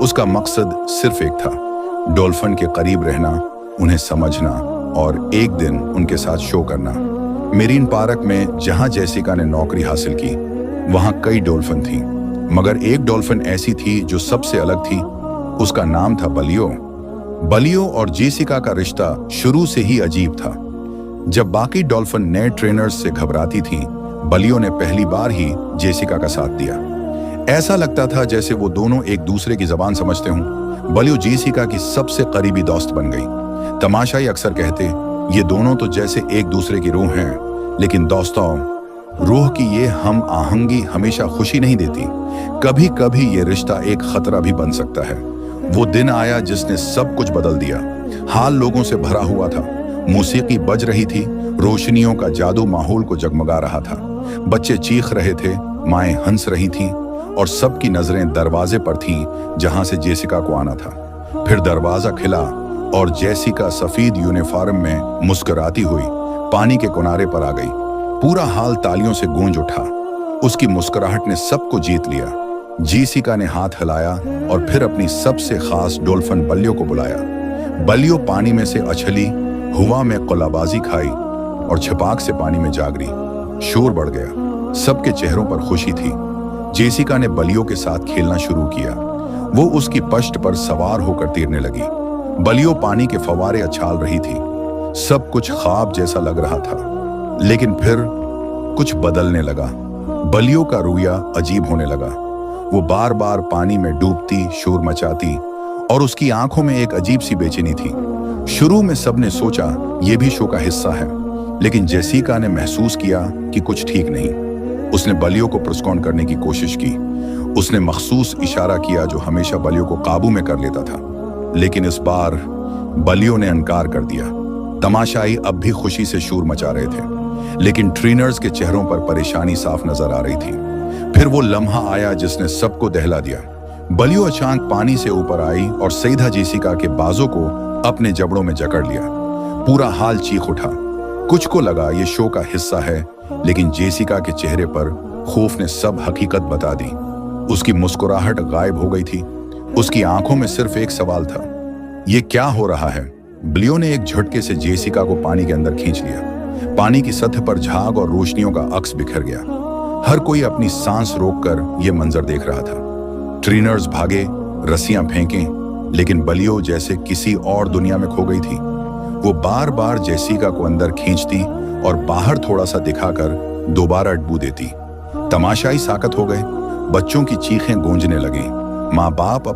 उसका मकसद सिर्फ एक था, डॉल्फिन के करीब रहना, उन्हें समझना और एक दिन उनके साथ शो करना। मेरीन पार्क में जहां जेसिका ने नौकरी हासिल की, वहां कई डॉल्फिन थी, मगर एक डॉल्फिन ऐसी थी जो सबसे अलग थी। उसका नाम था बलियो। बलियो और जेसिका का रिश्ता शुरू से ही अजीब था। जब बाकी डॉल्फिन नए ट्रेनर्स से घबराती थीं, बलियो ने पहली बार ही जेसिका का साथ दिया। ऐसा लगता था जैसे वो दोनों एक दूसरे की जबान समझते हों। बलियो जेसिका की सबसे करीबी दोस्त बन गई। तमाशाई अक्सर कहते, ये दोनों तो जैसे एक दूसरे की रूह हैं, लेकिन दोस्तों, रूह की ये हम आहंगी हमेशा खुशी नहीं देती। कभी कभी ये रिश्ता एक खतरा भी बन सकता है। वो दिन आया जिसने सब कुछ बदल दिया। हाल लोगों से भरा हुआ था, मौसीकी बज रही थी, रोशनियों का जादू माहौल को जगमगा रहा था। बच्चे चीख रहे थे, माएं हंस रही थीं और सबकी नजरें दरवाजे पर थीं जहां से जेसिका को आना था। फिर दरवाजा खिला और जेसिका सफेद यूनिफॉर्म में मुस्कुराती हुई पानी के किनारे पर आ गई। पूरा हाल तालियों से गूंज उठा। उसकी मुस्कुराहट ने सबको जीत लिया। जेसिका ने हाथ हिलाया और फिर अपनी सबसे खास डॉल्फिन बलियो को बुलाया। बलियो पानी में से उछली, हवा में कलाबाजी खाई और छपाक से पानी में जा गिरी। शोर बढ़ गया, सबके चेहरों पर खुशी थी। जेसिका ने बलियो के साथ खेलना शुरू किया। वो उसकी पश्त पर सवार होकर तैरने लगी। बलियो पानी के फव्वारे उछाल रही थी। सब कुछ ख्वाब जैसा लग रहा था, लेकिन फिर कुछ बदलने लगा। बलियो का रवैया अजीब होने लगा। वो बार बार पानी में डूबती, शोर मचाती और उसकी आंखों में एक अजीब सी बेचैनी थी। शुरू में सबने सोचा ये भी शो का हिस्सा है, लेकिन जेसिका ने महसूस किया कि कुछ ठीक नहीं। उसने बलियो को पुरस्कार करने की कोशिश की। उसने मखसूस इशारा किया जो हमेशा बलियो को काबू में कर लेता था, लेकिन इस बार बलियो ने इनकार कर दिया। तमाशाई अब भी खुशी से शोर मचा रहे थे, लेकिन ट्रेनर्स के चेहरों पर परेशानी साफ नजर आ रही थी। फिर वो लम्हा आया जिसने सबको दहला दिया। बलियो अचानक पानी से ऊपर आई और सीधा जेसिका के बाजों को अपने जबड़ों में जकड़ लिया। पूरा हाल चीख उठा। कुछ को लगा ये शो का हिस्सा है, लेकिन जेसिका के चेहरे पर खौफ ने सब हकीकत बता दी। उसकी मुस्कुराहट गायब हो गई थी। उसकी आंखों में सिर्फ एक सवाल था, ये क्या हो रहा है? बलियो ने एक झटके से जेसिका को पानी के अंदर खींच लिया। पानी की सतह पर झाग और रोशनियों का अक्स बिखर गया। हर कोई अपनी सांस रोककर यह मंजर देख रहा था। ट्रेनर्स भागे, रस्सियां फेंकें, लेकिन बलियो जैसे किसी और दुनिया में खो गई थी। वो बार बार जेसिका को अंदर खींचती और बाहर थोड़ा सा दिखाकर दोबारा डुबो देती। तमाशाई साकत हो गए। बच्चों की चीखें गूंजने लगी। माँ बाप